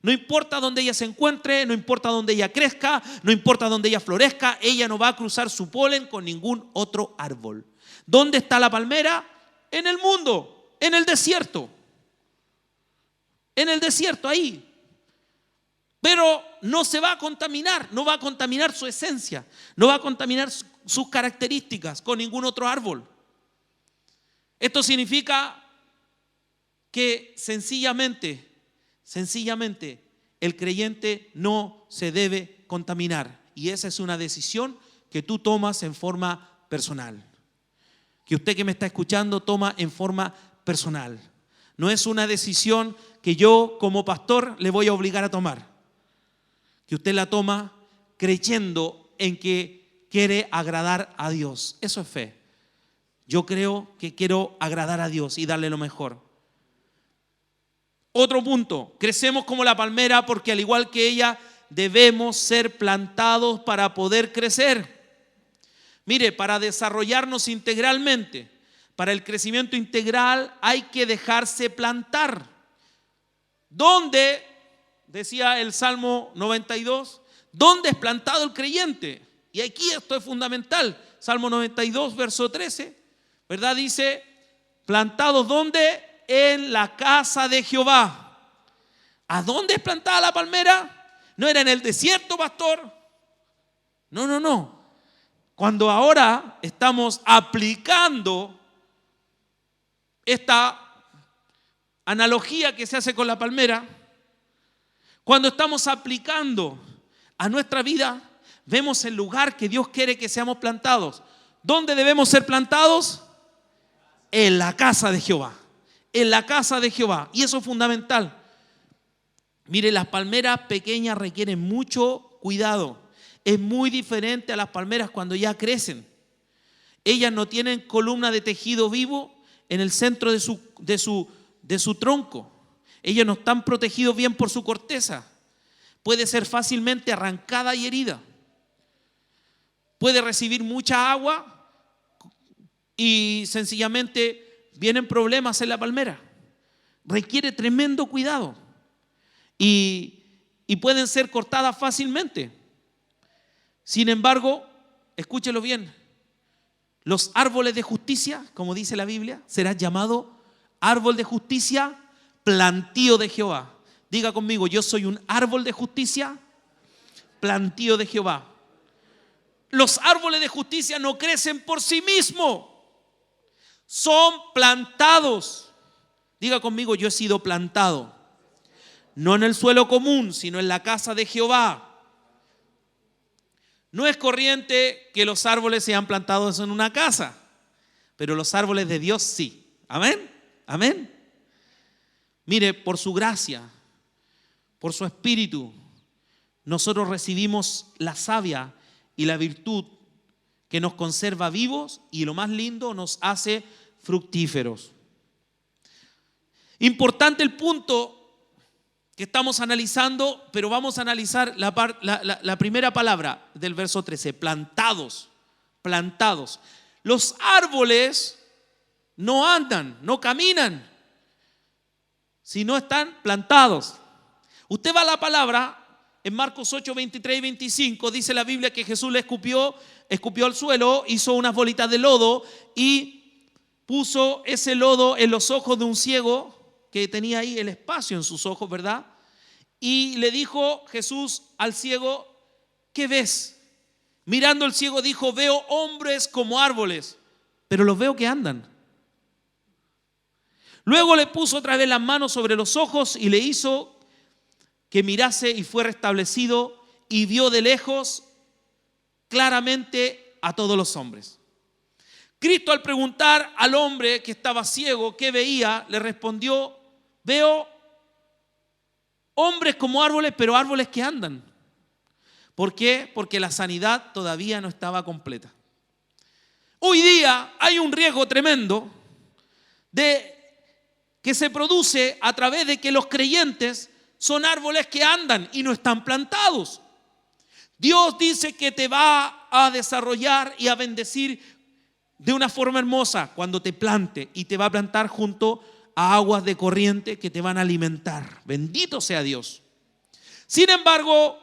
No importa dónde ella se encuentre, no importa dónde ella crezca, no importa dónde ella florezca, ella no va a cruzar su polen con ningún otro árbol. ¿Dónde está la palmera? En el mundo, en el desierto. En el desierto, ahí. Pero no se va a contaminar, no va a contaminar su esencia, no va a contaminar sus características con ningún otro árbol. Esto significa que sencillamente, el creyente no se debe contaminar. Y esa es una decisión que tú tomas en forma personal. Que usted que me está escuchando toma en forma personal. No es una decisión que yo como pastor le voy a obligar a tomar. Que usted la toma creyendo en que quiere agradar a Dios. Eso es fe. Yo creo que quiero agradar a Dios y darle lo mejor. Otro punto: crecemos como la palmera porque al igual que ella debemos ser plantados para poder crecer. Mire, para desarrollarnos integralmente, para el crecimiento integral hay que dejarse plantar. ¿Dónde? Decía el Salmo 92, ¿dónde es plantado el creyente? Y aquí esto es fundamental. Salmo 92, verso 13, ¿verdad? Dice, ¿plantados dónde? En la casa de Jehová. ¿A dónde es plantada la palmera? No era en el desierto, pastor. No. Cuando ahora estamos aplicando esta analogía que se hace con la palmera, cuando estamos aplicando a nuestra vida, vemos el lugar que Dios quiere que seamos plantados. ¿Dónde debemos ser plantados? En la casa de Jehová. En la casa de Jehová. Y eso es fundamental. Mire, las palmeras pequeñas requieren mucho cuidado. Es muy diferente a las palmeras cuando ya crecen. Ellas no tienen columna de tejido vivo en el centro de su tronco. Ellas no están protegidos bien por su corteza. Puede ser fácilmente arrancada y herida. Puede recibir mucha agua y sencillamente vienen problemas en la palmera. Requiere tremendo cuidado y pueden ser cortadas fácilmente. Sin embargo, escúchelo bien, los árboles de justicia, como dice la Biblia, serán llamados árbol de justicia, plantío de Jehová. Diga conmigo, yo soy un árbol de justicia, plantío de Jehová. Los árboles de justicia no crecen por sí mismos, son plantados. Diga conmigo, yo he sido plantado, no en el suelo común, sino en la casa de Jehová. No es corriente que los árboles sean plantados en una casa, pero los árboles de Dios sí. Amén, amén. Mire, por su gracia, por su espíritu, nosotros recibimos la savia y la virtud que nos conserva vivos y lo más lindo, nos hace fructíferos. Importante el punto que estamos analizando, pero vamos a analizar la primera palabra del verso 13, plantados, plantados. Los árboles no andan, no caminan, si no están plantados. Usted va a la palabra, en Marcos 8, 23 y 25, dice la Biblia que Jesús le escupió al suelo, hizo unas bolitas de lodo y puso ese lodo en los ojos de un ciego que tenía ahí el espacio en sus ojos, ¿verdad? Y le dijo Jesús al ciego, ¿qué ves? Mirando el ciego dijo, veo hombres como árboles, pero los veo que andan. Luego le puso otra vez las manos sobre los ojos y le hizo que mirase y fue restablecido y vio de lejos claramente a todos los hombres. Cristo, al preguntar al hombre que estaba ciego qué veía, le respondió, veo hombres como árboles, pero árboles que andan. ¿Por qué? Porque la sanidad todavía no estaba completa. Hoy día hay un riesgo tremendo que se produce a través de que los creyentes son árboles que andan y no están plantados. Dios dice que te va a desarrollar y a bendecir de una forma hermosa cuando te plante, y te va a plantar junto a aguas de corriente que te van a alimentar. Bendito sea Dios. Sin embargo,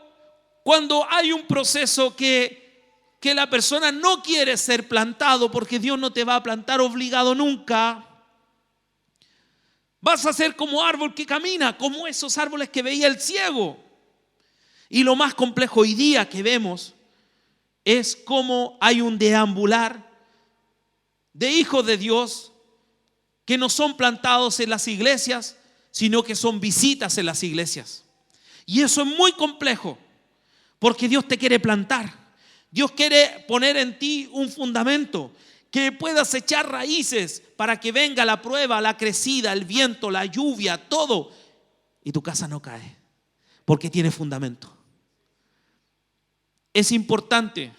cuando hay un proceso que la persona no quiere ser plantado, porque Dios no te va a plantar obligado nunca, vas a ser como árbol que camina, como esos árboles que veía el ciego. Y lo más complejo hoy día que vemos es cómo hay un deambular de hijos de Dios que no son plantados en las iglesias, sino que son visitas en las iglesias. Y eso es muy complejo, porque Dios te quiere plantar. Dios quiere poner en ti un fundamento, que puedas echar raíces para que venga la prueba, la crecida, el viento, la lluvia, todo, y tu casa no cae, porque tiene fundamento. Es importante,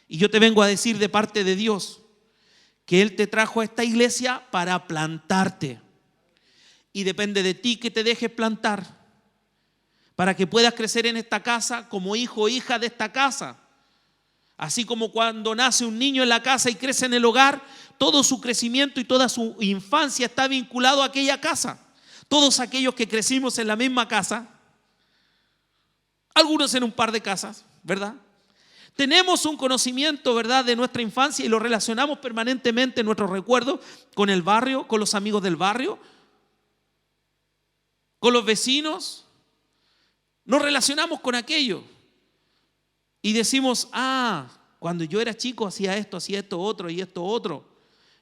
y yo te vengo a decir de parte de Dios, que Él te trajo a esta iglesia para plantarte. Y depende de ti que te dejes plantar, para que puedas crecer en esta casa como hijo o hija de esta casa. Así como cuando nace un niño en la casa y crece en el hogar, todo su crecimiento y toda su infancia está vinculado a aquella casa. Todos aquellos que crecimos en la misma casa, algunos en un par de casas, ¿verdad? Tenemos un conocimiento, ¿verdad?, de nuestra infancia y lo relacionamos permanentemente en nuestros recuerdos con el barrio, con los amigos del barrio, con los vecinos. Nos relacionamos con aquello y decimos, cuando yo era chico hacía esto otro y esto otro.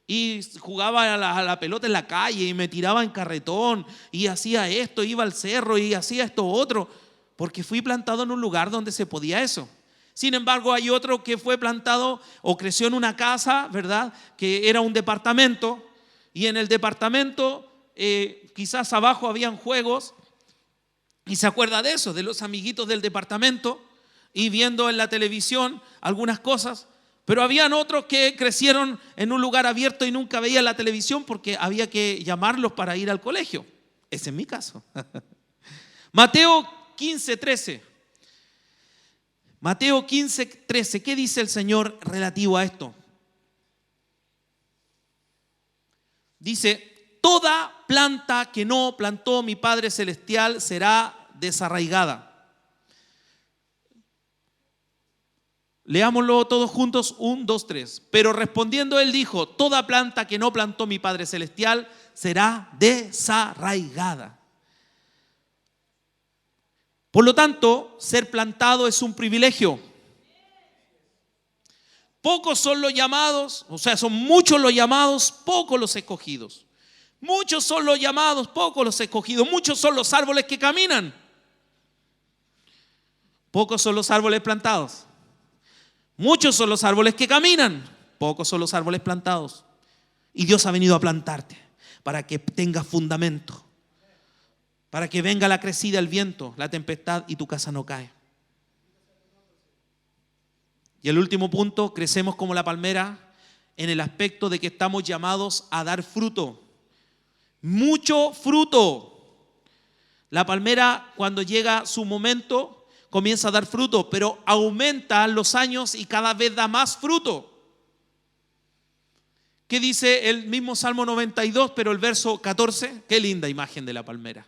Y jugaba a la pelota en la calle y me tiraba en carretón y hacía esto, iba al cerro y hacía esto otro, porque fui plantado en un lugar donde se podía eso. Sin embargo, hay otro que fue plantado o creció en una casa, ¿verdad?, que era un departamento, y en el departamento quizás abajo habían juegos, y se acuerda de eso, de los amiguitos del departamento, y viendo en la televisión algunas cosas. Pero habían otros que crecieron en un lugar abierto y nunca veían la televisión porque había que llamarlos para ir al colegio. Ese es mi caso. Mateo 15:13. Mateo 15:13. ¿Qué dice el Señor relativo a esto? Dice, toda planta que no plantó mi Padre Celestial será desarraigada. Leámoslo todos juntos, 1, 2, 3. Pero respondiendo él dijo, toda planta que no plantó mi Padre Celestial será desarraigada. Por lo tanto, ser plantado es un privilegio. Pocos son los llamados, o sea, son muchos los llamados, pocos los escogidos. Muchos son los llamados, pocos los escogidos. Muchos son los árboles que caminan, pocos son los árboles plantados. Muchos son los árboles que caminan, pocos son los árboles plantados. Y Dios ha venido a plantarte para que tengas fundamento, para que venga la crecida, el viento, la tempestad y tu casa no cae. Y el último punto, crecemos como la palmera en el aspecto de que estamos llamados a dar fruto. mucho fruto. La palmera, cuando llega su momento, comienza a dar fruto, pero aumenta los años y cada vez da más fruto. ¿Qué dice el mismo Salmo 92, pero el verso 14? Qué linda imagen de la palmera.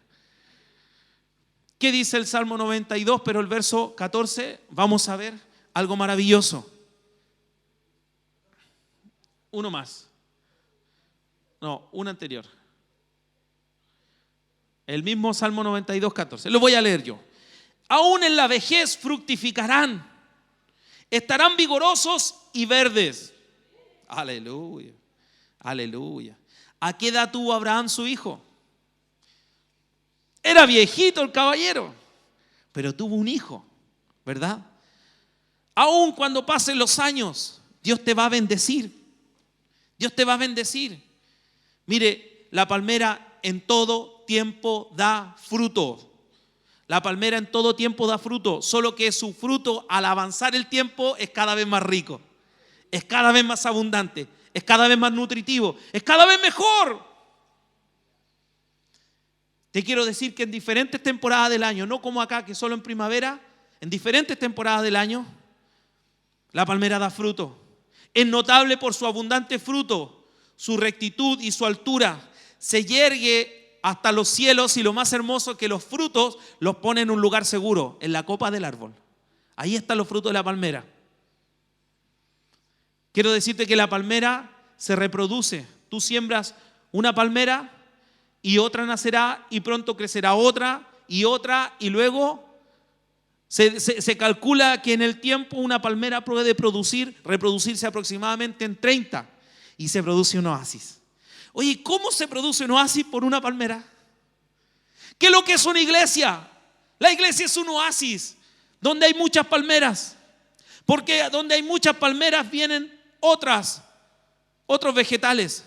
¿Qué dice el Salmo 92, pero el verso 14? Vamos a ver algo maravilloso. Uno más. No, uno anterior. El mismo Salmo 92, 14. Lo voy a leer yo. Aún en la vejez fructificarán, estarán vigorosos y verdes. Aleluya, aleluya. ¿A qué edad tuvo Abraham su hijo? Era viejito el caballero, pero tuvo un hijo, ¿verdad? Aún cuando pasen los años, Dios te va a bendecir. Dios te va a bendecir. Mire, la palmera en todo tiempo da fruto. La palmera en todo tiempo da fruto, solo que su fruto al avanzar el tiempo es cada vez más rico, es cada vez más abundante, es cada vez más nutritivo, es cada vez mejor. Te quiero decir que en diferentes temporadas del año, no como acá que solo en primavera, en diferentes temporadas del año, la palmera da fruto. Es notable por su abundante fruto, su rectitud y su altura. Se yergue hasta los cielos y lo más hermoso es que los frutos los pone en un lugar seguro, en la copa del árbol. Ahí están los frutos de la palmera. Quiero decirte que la palmera se reproduce. Tú siembras una palmera y otra nacerá y pronto crecerá otra y luego se calcula que en el tiempo una palmera puede reproducirse aproximadamente en 30 y se produce un oasis. Oye, ¿cómo se produce un oasis por una palmera? ¿Qué es lo que es una iglesia? La iglesia es un oasis donde hay muchas palmeras, porque donde hay muchas palmeras vienen otros vegetales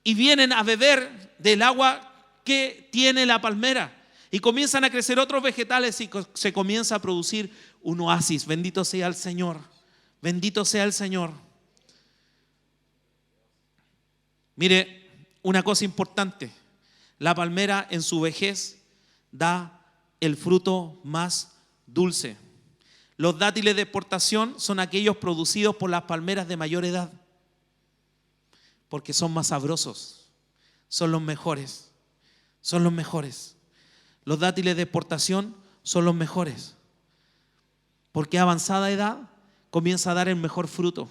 y vienen a beber del agua que tiene la palmera y comienzan a crecer otros vegetales y se comienza a producir un oasis. Bendito sea el Señor, bendito sea el Señor. Mire, una cosa importante, la palmera en su vejez da el fruto más dulce. Los dátiles de exportación son aquellos producidos por las palmeras de mayor edad, porque son más sabrosos, son los mejores, son los mejores. Los dátiles de exportación son los mejores, porque a avanzada edad comienza a dar el mejor fruto.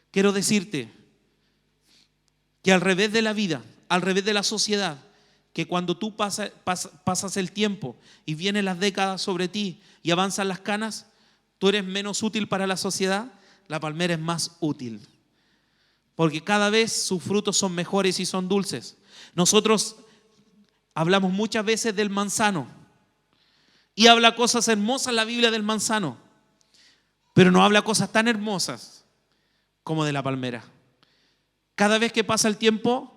Quiero decirte que al revés de la vida, al revés de la sociedad, que cuando tú pasas el tiempo y vienen las décadas sobre ti y avanzan las canas, tú eres menos útil para la sociedad, la palmera es más útil. Porque cada vez sus frutos son mejores y son dulces. Nosotros hablamos muchas veces del manzano y habla cosas hermosas la Biblia del manzano, pero no habla cosas tan hermosas como de la palmera. Cada vez que pasa el tiempo,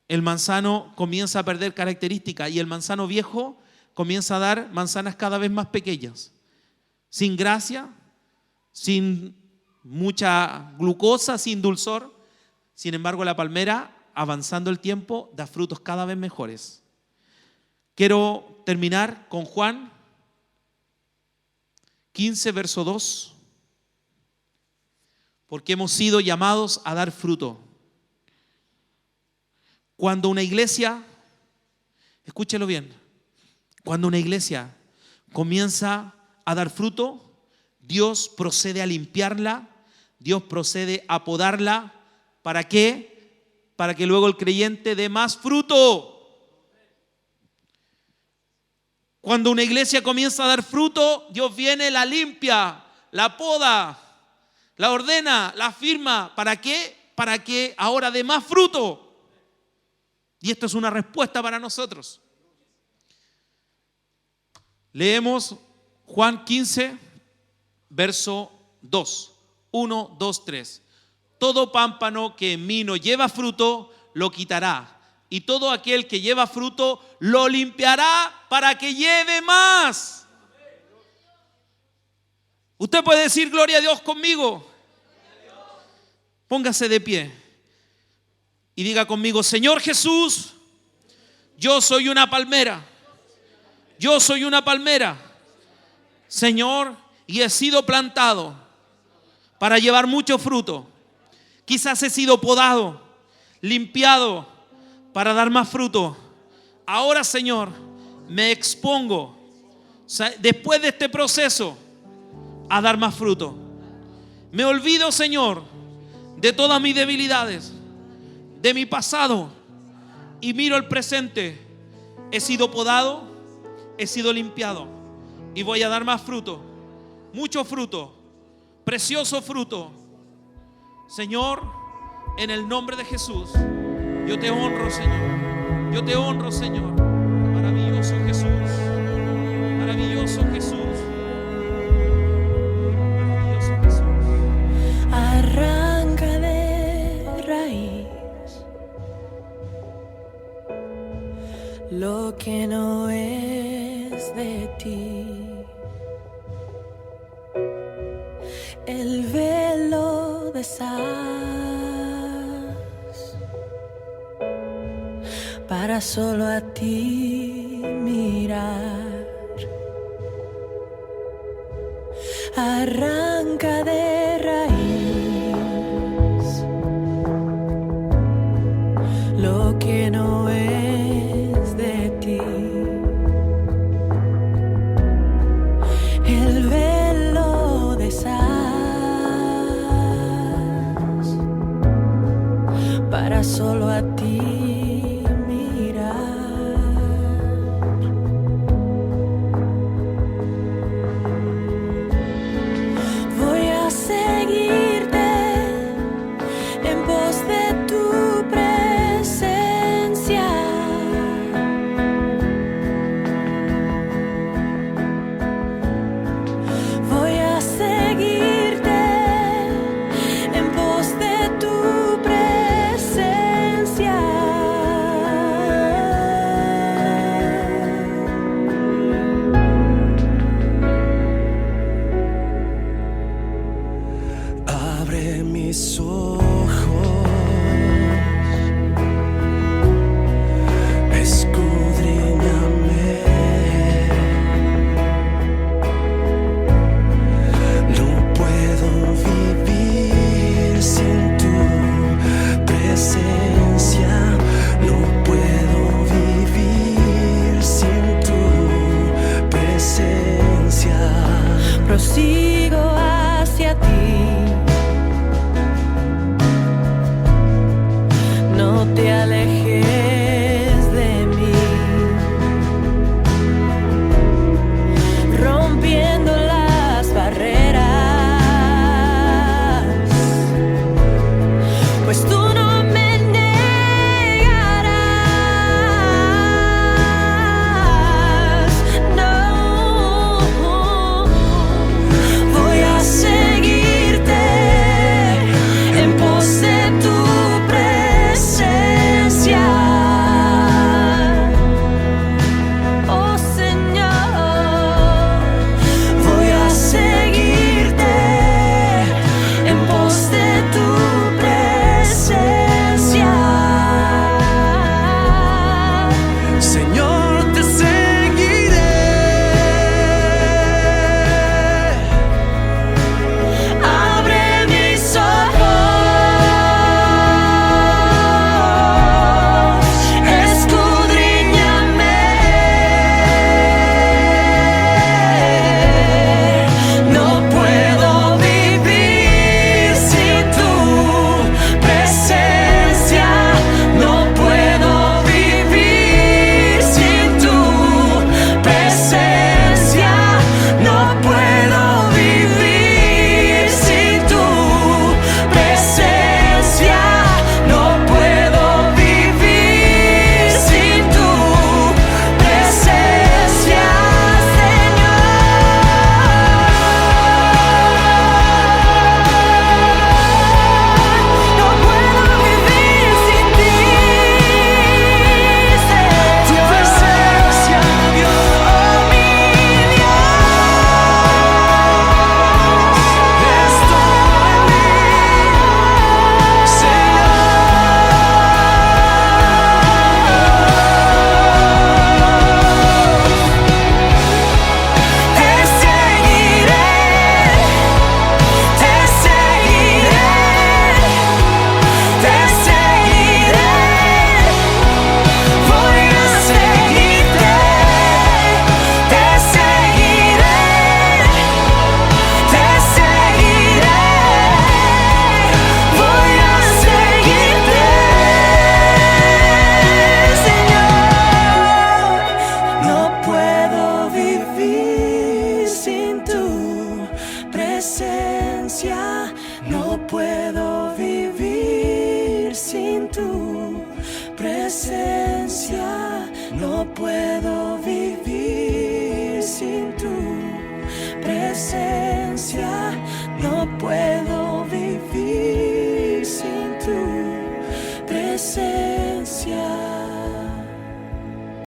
el manzano comienza a perder características y el manzano viejo comienza a dar manzanas cada vez más pequeñas, sin gracia, sin mucha glucosa, sin dulzor. Sin embargo, la palmera, avanzando el tiempo, da frutos cada vez mejores. Quiero terminar con Juan 15, verso 2, porque hemos sido llamados a dar fruto. Cuando una iglesia, escúchelo bien, cuando una iglesia comienza a dar fruto, Dios procede a limpiarla, Dios procede a podarla. ¿Para qué? Para que luego el creyente dé más fruto. Cuando una iglesia comienza a dar fruto, Dios viene, la limpia, la poda, la ordena, la firma. ¿Para qué? Para que ahora dé más fruto. Y esto es una respuesta para nosotros. Leemos Juan 15, verso 2. 1, 2, 3. Todo pámpano que en mí no lleva fruto, lo quitará. Y todo aquel que lleva fruto, lo limpiará para que lleve más. Usted puede decir gloria a Dios conmigo. Póngase de pie y diga conmigo: Señor Jesús, Yo soy una palmera. Yo soy una palmera, Señor, y he sido plantado para llevar mucho fruto. Quizás he sido podado, limpiado para dar más fruto. Ahora, Señor, me expongo después de este proceso a dar más fruto. Me olvido, Señor, de todas mis debilidades, de mi pasado, y miro el presente. He sido podado, he sido limpiado y voy a dar más fruto, mucho fruto, precioso fruto. Señor, en el nombre de Jesús, yo te honro, Señor. Yo te honro, Señor. Maravilloso Jesús. Maravilloso Jesús. Maravilloso Jesús. Arranca de raíz lo que no es de ti. El velo deshaz para solo a ti mirar. Arranca de raíz lo que no es de ti. El velo deshaz para solo a ti mirar. Voy a seguirte en pos de tu presencia. Voy a seguirte en pos de tu presencia. presencia. No puedo vivir sin tu presencia. No puedo vivir